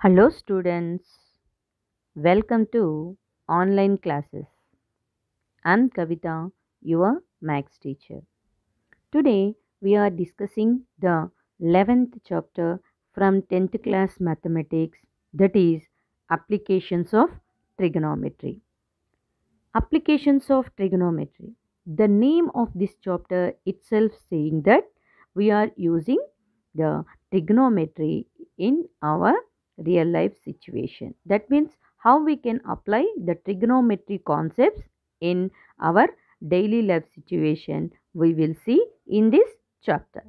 Hello, students. Welcome to online classes. I'm Kavita, your maths teacher. Today, we are discussing the 11th chapter from 10th class mathematics, that is, applications of trigonometry. Applications of trigonometry. The name of this chapter itself saying that we are using the trigonometry in our real life situation. That means how we can apply the trigonometry concepts in our daily life situation we will see in this chapter.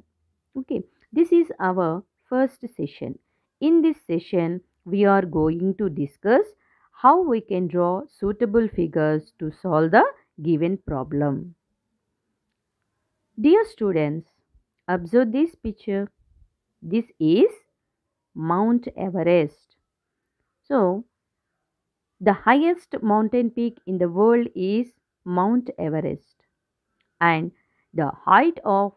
Okay, this is our first session. In this session, we are going to discuss how we can draw suitable figures to solve the given problem. Dear students, observe this picture. This is Mount Everest. So, the highest mountain peak in the world is Mount Everest, and the height of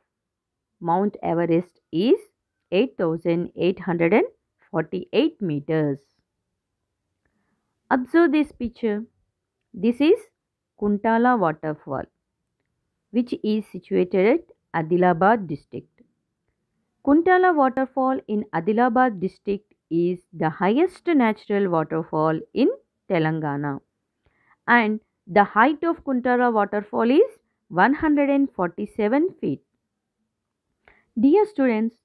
Mount Everest is 8,848 meters. Observe this picture. This is Kuntala waterfall, which is situated at Adilabad district. Kuntala waterfall in Adilabad district is the highest natural waterfall in Telangana, and the height of Kuntala waterfall is 147 feet. Dear students,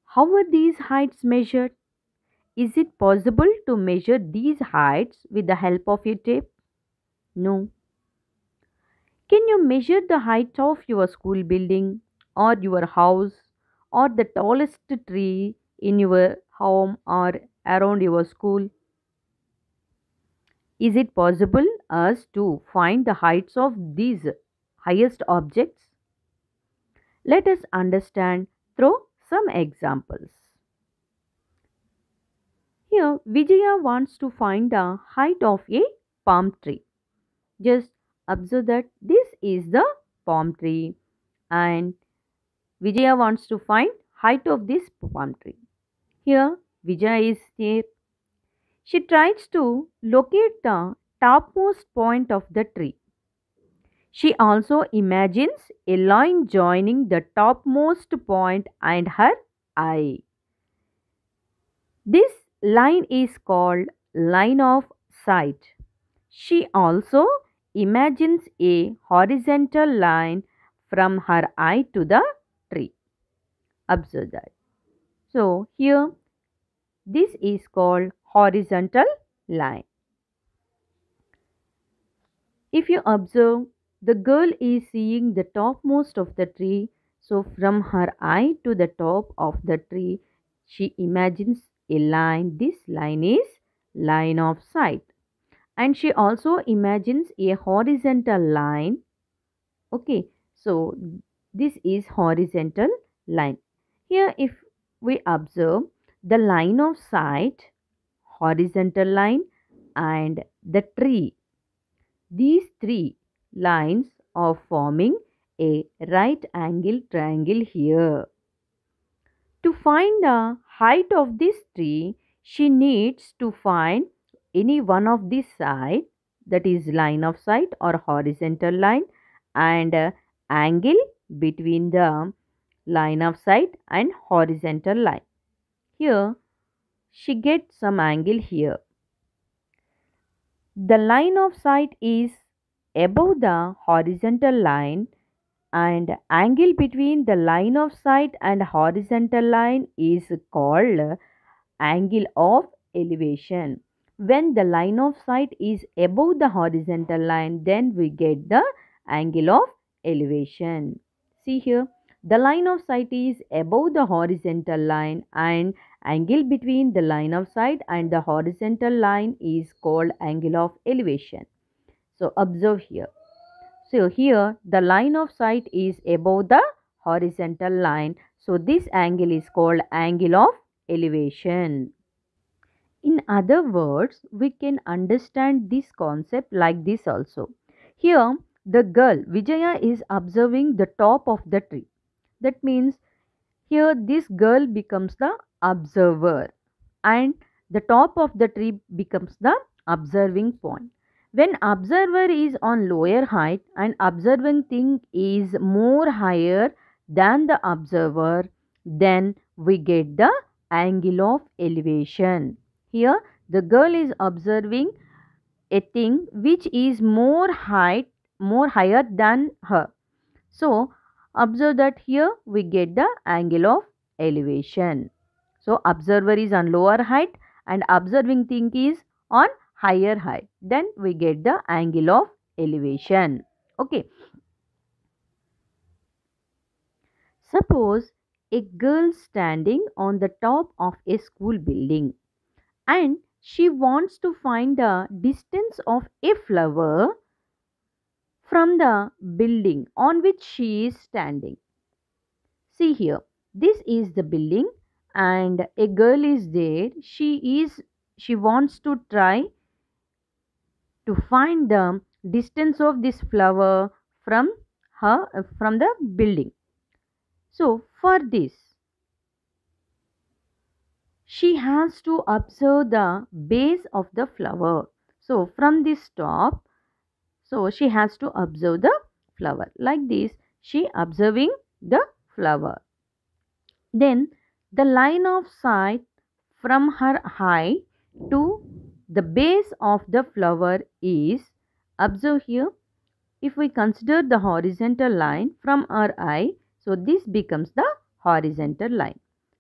how are these heights measured? Is it possible to measure these heights with the help of a tape? No. Can you measure the height of your school building or your house or the tallest tree in your home or around your school? Is it possible us to find the heights of these highest objects? Let us understand through some examples. Here, Vijaya wants to find the height of a palm tree. Just observe that this is the palm tree and Vijaya wants to find height of this palm tree. Here Vijaya is here. She tries to locate the topmost point of the tree. She also imagines a line joining the topmost point and her eye. This line is called line of sight. She also imagines a horizontal line from her eye to the tree. Observe that. So, here this is called horizontal line. If you observe, the girl is seeing the topmost of the tree. So, from her eye to the top of the tree, she imagines a line. This line is line of sight. And she also imagines a horizontal line. Okay, so this is horizontal line. Here if we observe the line of sight, horizontal line and the tree, these three lines are forming a right angle triangle here. To find the height of this tree, she needs to find any one of these side, that is line of sight or horizontal line, and angle between the line of sight and horizontal line. Here she gets some angle here. The line of sight is above the horizontal line, and angle between the line of sight and horizontal line is called angle of elevation. When the line of sight is above the horizontal line, then we get the angle of elevation. See here, the line of sight is above the horizontal line and angle between the line of sight and the horizontal line is called angle of elevation. So observe here. So here the line of sight is above the horizontal line. So this angle is called angle of elevation. In other words, we can understand this concept like this also. Here the girl Vijaya is observing the top of the tree. That means here this girl becomes the observer and the top of the tree becomes the observing point. When observer is on lower height and observing thing is more higher than the observer, then we get the angle of elevation. Here the girl is observing a thing which is more higher than her. So observe that here we get the angle of elevation. So observer is on lower height and observing thing is on higher height. Then we get the angle of elevation. Okay. Suppose a girl standing on the top of a school building and she wants to find the distance of a flower from the building on which she is standing. See here, this is the building and a girl is there. She wants to try to find the distance of this flower from from the building. So for this she has to observe the base of the flower. So from this top, so she has to observe the flower. Like this, she observing the flower. Then the line of sight from her eye to the base of the flower is, observe here, if we consider the horizontal line from our eye, so this becomes the horizontal line.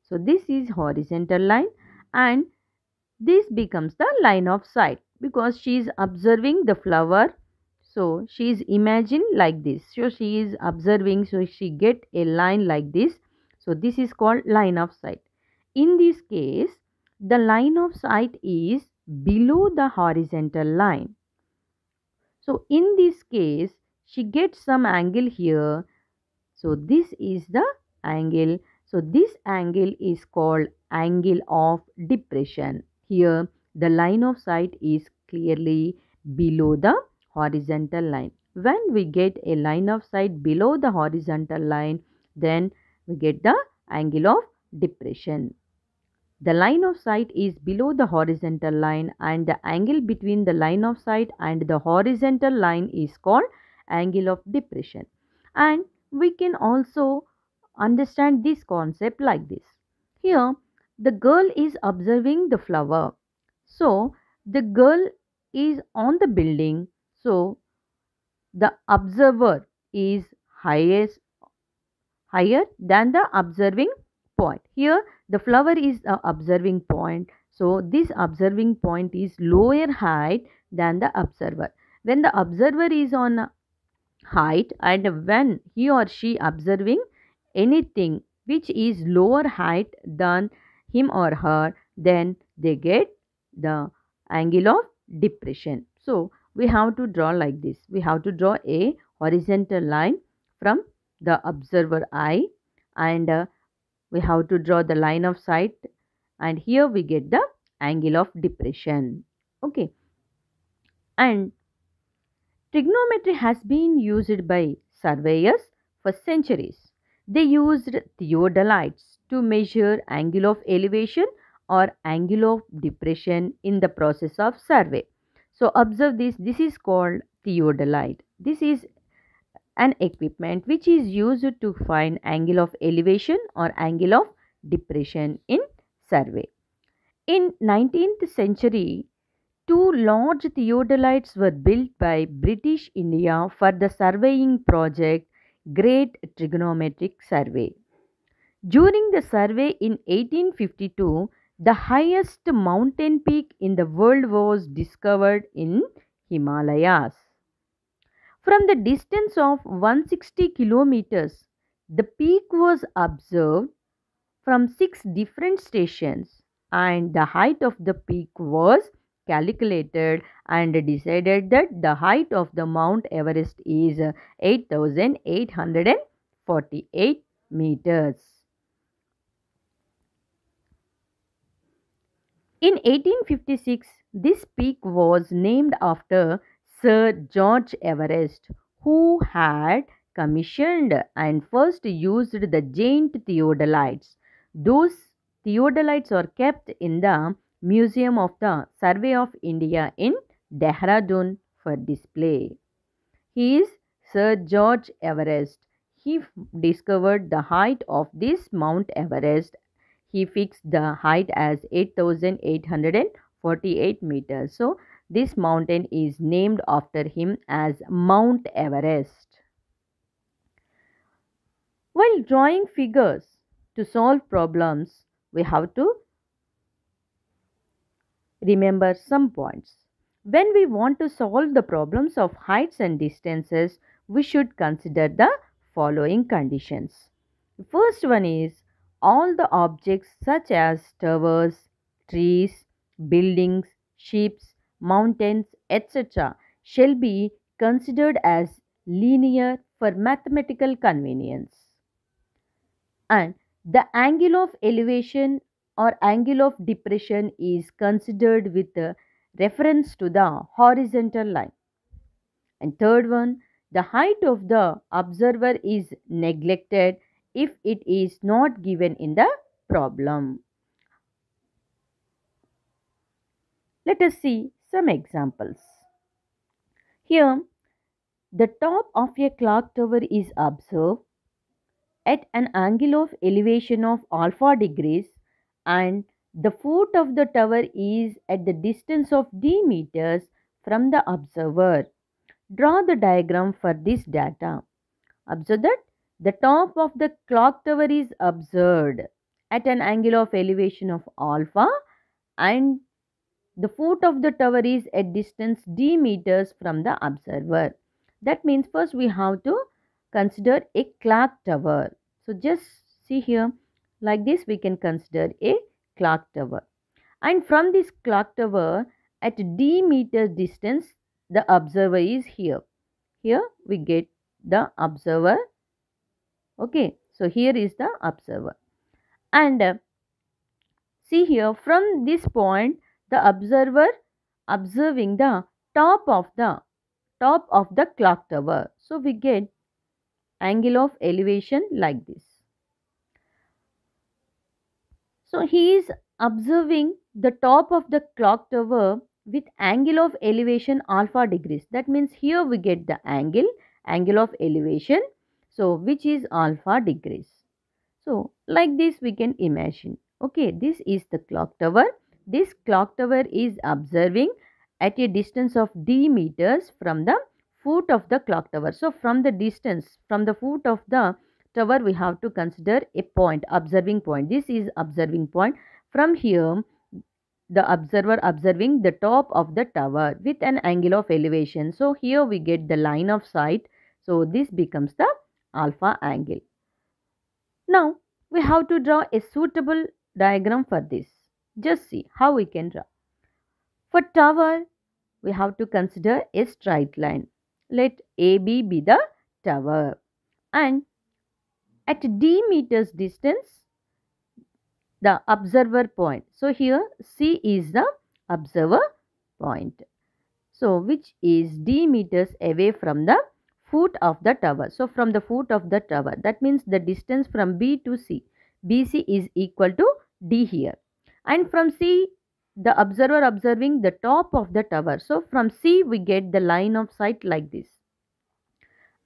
So this is horizontal line and this becomes the line of sight because she is observing the flower. So she is imagining like this. So she is observing, so she get a line like this. So this is called line of sight. In this case, the line of sight is below the horizontal line. So in this case, she gets some angle here. So this is the angle. So this angle is called angle of depression. Here the line of sight is clearly below the horizontal line. When we get a line of sight below the horizontal line, then we get the angle of depression. The line of sight is below the horizontal line and the angle between the line of sight and the horizontal line is called angle of depression. And we can also understand this concept like this. Here the girl is observing the flower. So the girl is on the building. So the observer is higher than the observing point. Here the flower is the observing point. So this observing point is lower height than the observer. When the observer is on height and when he or she observing anything which is lower height than him or her, then they get the angle of depression. So we have to draw like this. We have to draw a horizontal line from the observer eye and we have to draw the line of sight and here we get the angle of depression. Okay. And trigonometry has been used by surveyors for centuries. They used theodolites to measure angle of elevation or angle of depression in the process of survey. So observe this, this is called theodolite. This is an equipment which is used to find angle of elevation or angle of depression in survey. In 19th century, two large theodolites were built by British India for the surveying project Great Trigonometric Survey. During the survey in 1852, the highest mountain peak in the world was discovered in Himalayas. From the distance of 160 kilometers, the peak was observed from 6 different stations and the height of the peak was calculated and decided that the height of the Mount Everest is 8,848 meters. In 1856, this peak was named after Sir George Everest, who had commissioned and first used the giant theodolites. Those theodolites are kept in the Museum of the Survey of India in Dehradun for display. He is Sir George Everest. He discovered the height of this Mount Everest. He fixed the height as 8,848 meters. So, this mountain is named after him as Mount Everest. While drawing figures to solve problems, we have to remember some points. When we want to solve the problems of heights and distances, we should consider the following conditions. The first one is all the objects such as towers, trees, buildings, ships, mountains, etc. shall be considered as linear for mathematical convenience. And the angle of elevation or angle of depression is considered with reference to the horizontal line. And third one, the height of the observer is neglected if it is not given in the problem. Let us see some examples. Here, the top of a clock tower is observed at an angle of elevation of alpha degrees, and the foot of the tower is at the distance of d meters from the observer. Draw the diagram for this data. Observe that the top of the clock tower is observed at an angle of elevation of alpha, and the foot of the tower is at distance d meters from the observer. That means first we have to consider a clock tower. So just see here, like this we can consider a clock tower. And from this clock tower at d meter distance, the observer is here. Here we get the observer. Okay, so here is the observer. And see here, from this point, the observer observing the top of the clock tower. So we get angle of elevation like this. So he is observing the top of the clock tower with angle of elevation alpha degrees. That means here we get the angle of elevation, so which is alpha degrees. So like this we can imagine. Okay, this is the clock tower. This clock tower is observing at a distance of d meters from the foot of the clock tower. So from the distance, from the foot of the tower, we have to consider a point, observing point. This is observing point. From here, the observer observing the top of the tower with an angle of elevation. So here we get the line of sight. So this becomes the alpha angle. Now we have to draw a suitable diagram for this. Just see how we can draw. For tower, we have to consider a straight line. Let AB be the tower, and at d meters distance, the observer point. So here C is the observer point. So which is d meters away from the foot of the tower. So from the foot of the tower, that means the distance from B to C. BC is equal to D here. And from C, the observer observing the top of the tower. So from C we get the line of sight like this.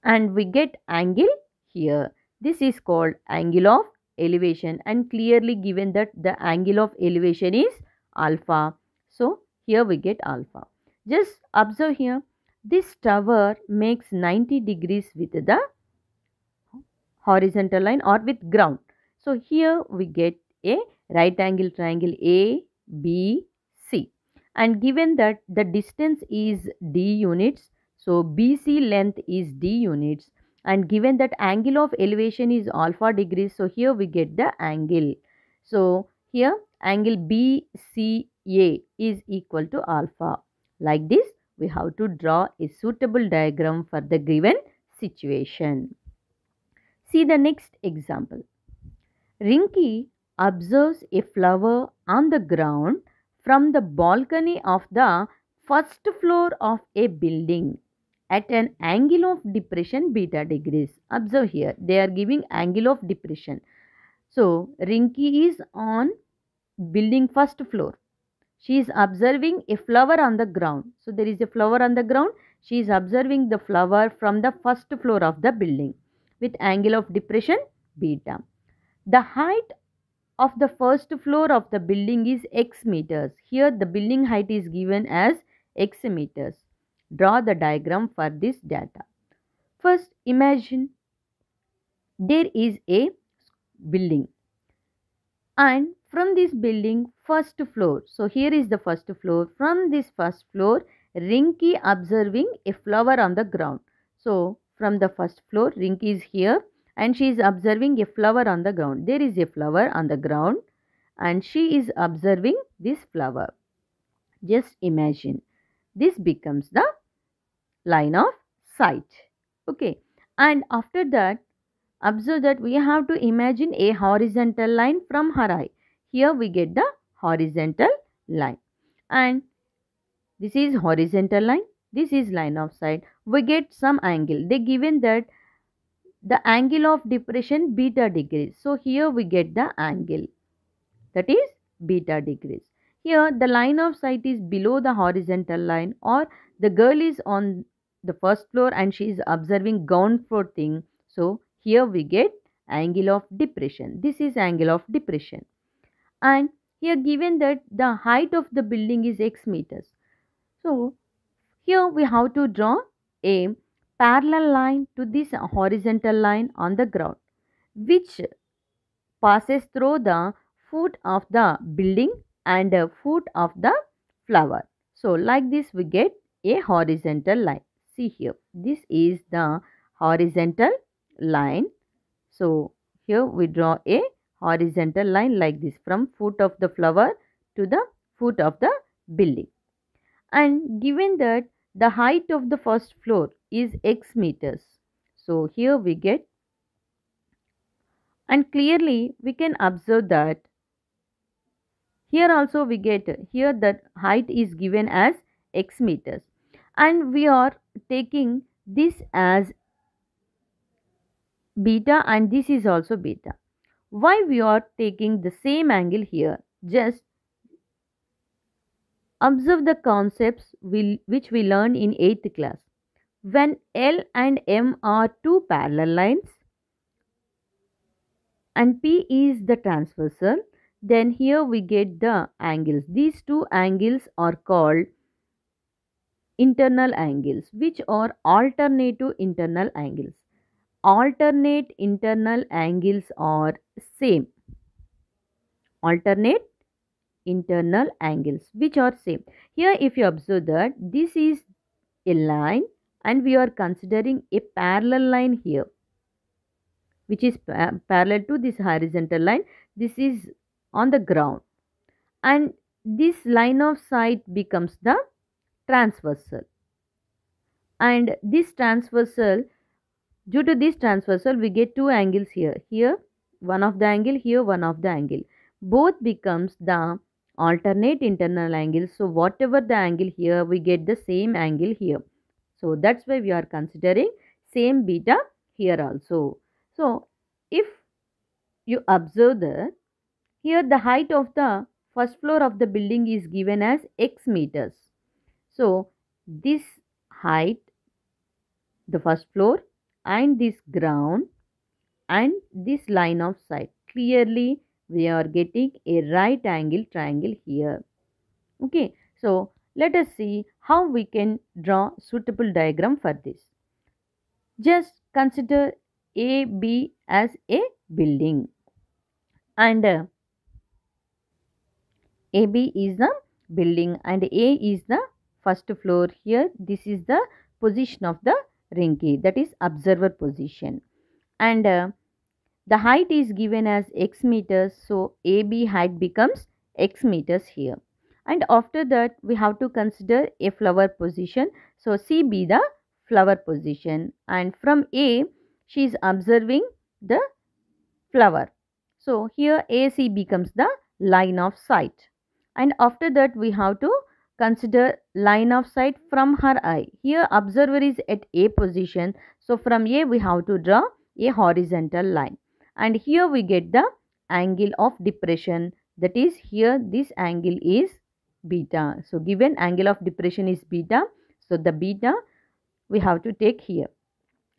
And we get angle here. This is called angle of elevation, and clearly given that the angle of elevation is alpha. So here we get alpha. Just observe here, this tower makes 90 degrees with the horizontal line or with ground. So here we get a right angle triangle A, B, C. And given that the distance is d units, so BC length is d units, and given that angle of elevation is alpha degrees, so here we get the angle. So here angle BCA is equal to alpha. Like this, we have to draw a suitable diagram for the given situation. See the next example. Rinki observes a flower on the ground from the balcony of the first floor of a building at an angle of depression beta degrees. Observe here, they are giving angle of depression. So Rinki is on building first floor. She is observing a flower on the ground. So there is a flower on the ground. She is observing the flower from the first floor of the building with angle of depression beta. The height of the first floor of the building is x meters. Here the building height is given as x meters. Draw the diagram for this data. First, imagine there is a building, and from this building first floor, so here is the first floor. From this first floor, Rinki observing a flower on the ground. So from the first floor, Rinki is here and she is observing a flower on the ground. There is a flower on the ground and she is observing this flower. Just imagine this becomes the line of sight. Okay, and after that, observe that we have to imagine a horizontal line from her eye. Here we get the horizontal line, and this is horizontal line, this is line of sight. We get some angle. They given that the angle of depression beta degrees. So here we get the angle, that is beta degrees. Here the line of sight is below the horizontal line, or the girl is on the first floor and she is observing ground floor thing. So here we get angle of depression. This is angle of depression. And here given that the height of the building is x meters. So here we have to draw a parallel line to this horizontal line on the ground, which passes through the foot of the building and the foot of the flower. So like this we get a horizontal line. See here, this is the horizontal line. So here we draw a horizontal line like this from foot of the flower to the foot of the building. And given that the height of the first floor is x meters, so here we get, and clearly we can observe that here also we get, here that height is given as x meters, and we are taking this as beta and this is also beta. Why we are taking the same angle here? Just observe the concepts which we learned in 8th class. When L and M are two parallel lines and P is the transversal, then here we get the angles. These two angles are called internal angles, which are alternative internal angles. Alternate internal angles are same. Alternate internal angles which are same. Here if you observe that this is a line and we are considering a parallel line here, which is parallel to this horizontal line. This is on the ground and this line of sight becomes the transversal, and this transversal, due to this transversal we get two angles here. Here one of the angle, here one of the angle, both becomes the alternate internal angles. So whatever the angle here, we get the same angle here. So that's why we are considering same beta here also. So if you observe that here the height of the first floor of the building is given as x meters. So this height, the first floor and this ground and this line of sight, clearly we are getting a right angle triangle here. Okay, so let us see how we can draw suitable diagram for this. Just consider AB as a building, and AB is the building and A is the first floor. Here this is the position of the Rinki, that is observer position, and the height is given as x meters. So AB height becomes x meters here, and after that we have to consider a flower position. So C be the flower position, and from A she is observing the flower. So here AC becomes the line of sight, and after that we have to consider line of sight from her eye. Here observer is at A position, so from A we have to draw a horizontal line, and here we get the angle of depression, that is here this angle is beta. So given angle of depression is beta, so the beta we have to take here.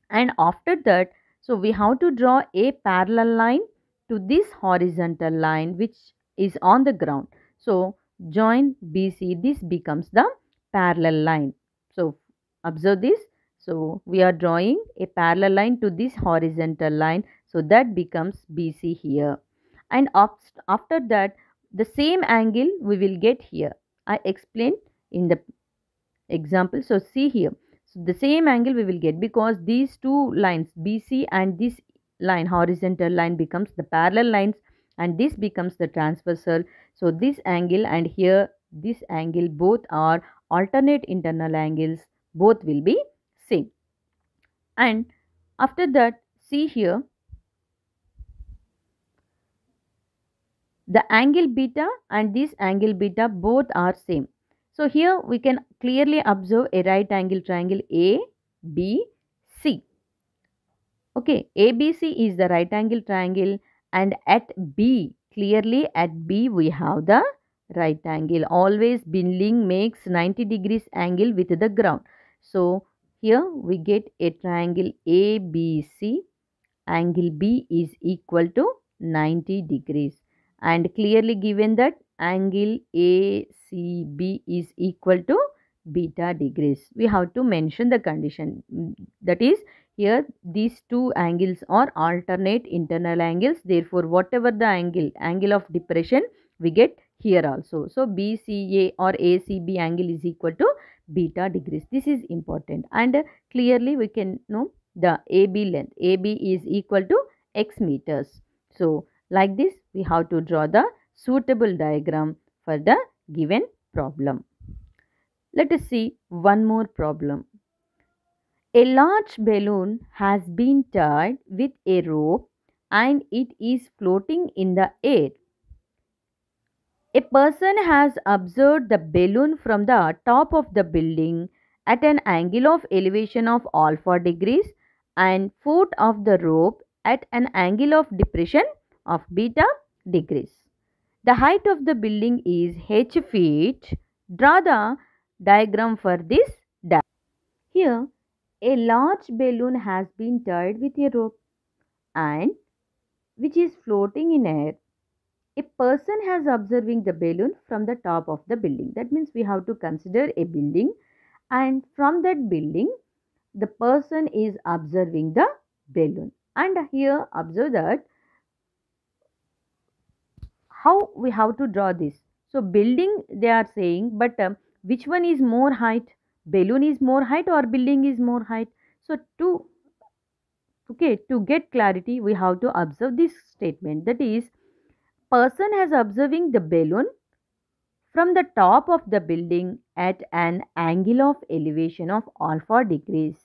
And after that, so we have to draw a parallel line to this horizontal line which is on the ground. So join BC, this becomes the parallel line. So observe this. So we are drawing a parallel line to this horizontal line, so that becomes BC here. And after that, the same angle we will get here. I explained in the example. So see here, so the same angle we will get because these two lines BC and this line horizontal line becomes the parallel lines and this becomes the transversal. So this angle and here this angle both are alternate internal angles, both will be same. And after that, see here, the angle beta and this angle beta both are same. So here we can clearly observe a right angle triangle ABC. Okay, ABC is the right angle triangle and at B, clearly at B we have the right angle. Always bending makes 90 degrees angle with the ground. So here we get a triangle ABC. Angle B is equal to 90 degrees and clearly given that angle ACB is equal to beta degrees. We have to mention the condition, that is here these two angles are alternate internal angles, therefore whatever the angle of depression we get here also. So BCA or ACB angle is equal to beta degrees. This is important and clearly we can know the AB length. AB is equal to x meters. So like this we have to draw the suitable diagram for the given problem. Let us see one more problem. A large balloon has been tied with a rope and it is floating in the air. A person has observed the balloon from the top of the building at an angle of elevation of alpha degrees and foot of the rope at an angle of depression of beta degrees. The height of the building is h feet. Draw the diagram for this diagram. Here, a large balloon has been tied with a rope and which is floating in air. A person has observing the balloon from the top of the building. That means we have to consider a building and from that building the person is observing the balloon. And here observe that how we have to draw this. So building they are saying, but which one is more height? Balloon is more height or building is more height? So to get clarity we have to observe this statement, that is person has observing the balloon from the top of the building at an angle of elevation of alpha degrees.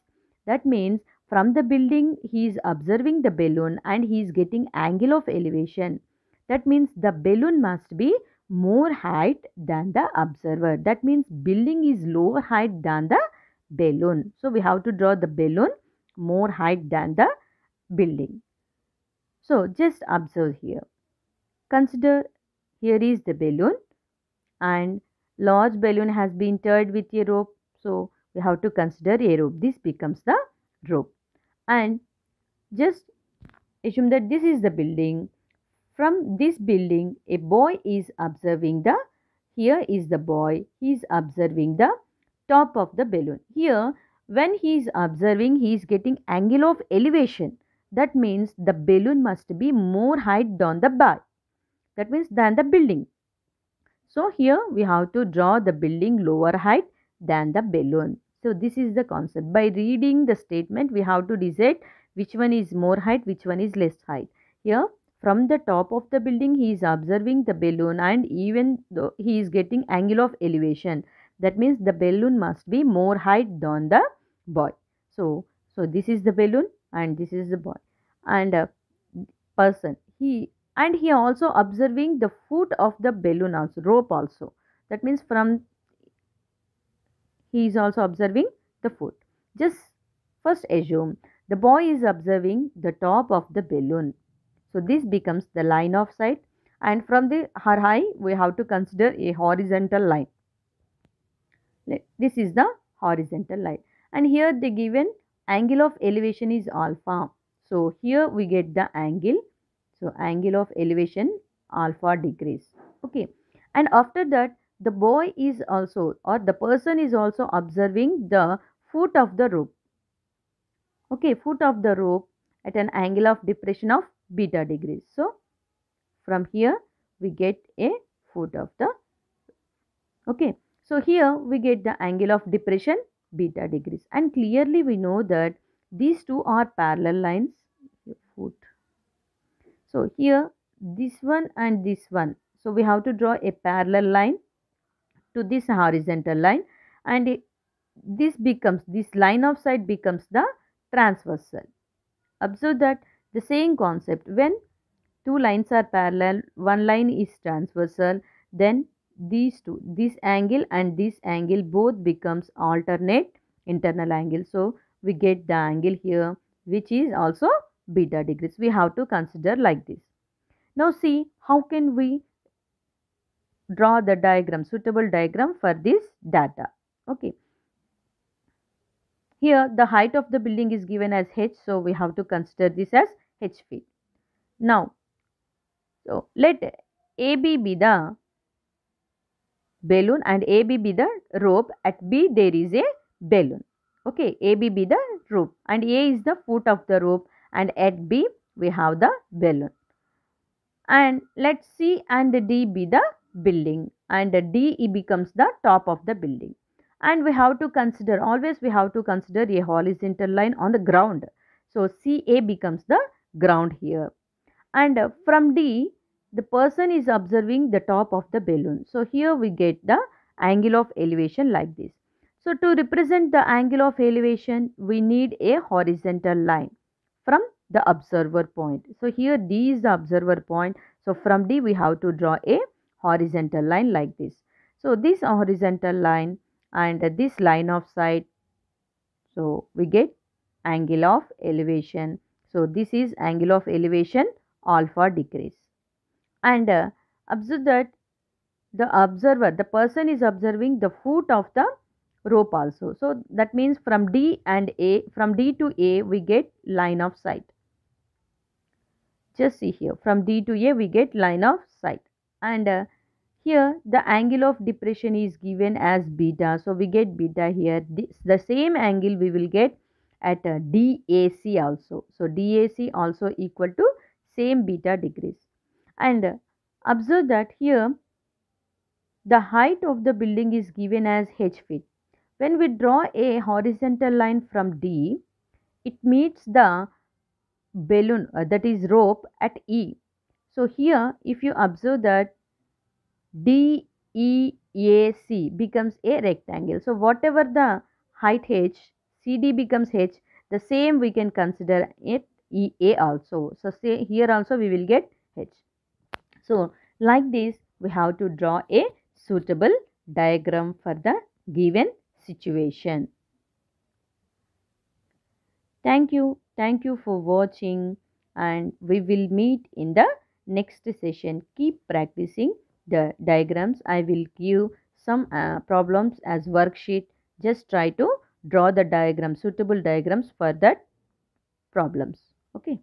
That means from the building he is observing the balloon and he is getting angle of elevation. That means the balloon must be more height than the observer. That means building is lower height than the balloon. So we have to draw the balloon more height than the building. So just observe here. Consider here is the balloon and large balloon has been tied with a rope. So we have to consider a rope. This becomes the rope. And just assume that this is the building. From this building a boy is observing the, here is the boy, he is observing the top of the balloon. Here when he is observing he is getting angle of elevation. That means the balloon must be more height than the boy. That means than the building. So here we have to draw the building lower height than the balloon. So this is the concept. By reading the statement we have to decide which one is more height, which one is less height. Here from the top of the building he is observing the balloon and even though he is getting angle of elevation. That means the balloon must be more height than the boy. So this is the balloon and this is the boy. And person, he also observing the foot of the balloon also, rope also. That means from he is also observing the foot. Just first assume the boy is observing the top of the balloon. So this becomes the line of sight and from the her eye we have to consider a horizontal line. This is the horizontal line, and here the given angle of elevation is alpha. So here we get the angle. So angle of elevation alpha degrees. Okay, and after that the boy is also, or the person is also observing the foot of the rope. Okay, foot of the rope at an angle of depression of beta degrees. So from here we get a foot of the, okay, so here we get the angle of depression beta degrees, and clearly we know that these two are parallel lines. Foot. So here this one and this one, so we have to draw a parallel line to this horizontal line, and this becomes, this line of sight becomes the transversal. Observe that the same concept, when two lines are parallel, one line is transversal, then these two, this angle and this angle, both becomes alternate internal angle. So we get the angle here which is also beta degrees. We have to consider like this. Now see how can we draw the diagram, suitable diagram for this data. Okay, here the height of the building is given as h, so we have to consider this as h feet. Now, so let AB be the balloon and AB be the rope. At B there is a balloon. Okay, AB be the rope and A is the foot of the rope, and at B we have the balloon. And let C and D be the building, and D becomes the top of the building. And we have to consider, always we have to consider a horizontal line on the ground. So CA becomes the ground here. And from D, the person is observing the top of the balloon. So here we get the angle of elevation like this. So to represent the angle of elevation, we need a horizontal line from the observer point. So here D is the observer point. So from D we have to draw a horizontal line like this. So this horizontal line and this line of sight, so we get angle of elevation. So this is angle of elevation alpha degrees. And observe that the observer, the person is observing the foot of the rope also. So that means from D and A, from D to A we get line of sight. Just see here, from D to A we get line of sight. And here the angle of depression is given as beta. So we get beta here. The same angle we will get at DAC also. So DAC also equal to same beta degrees. And observe that here the height of the building is given as h feet. When we draw a horizontal line from D, it meets the balloon, that is rope, at E. So here if you observe that DEAC becomes a rectangle. So whatever the height h, CD becomes h, the same we can consider it EA also. So say here also we will get h. So like this we have to draw a suitable diagram for the given situation. Thank you. Thank you for watching, and we will meet in the next session. Keep practicing the diagrams. I will give some problems as worksheet. Just try to draw the diagram, suitable diagrams for that problems. Okay.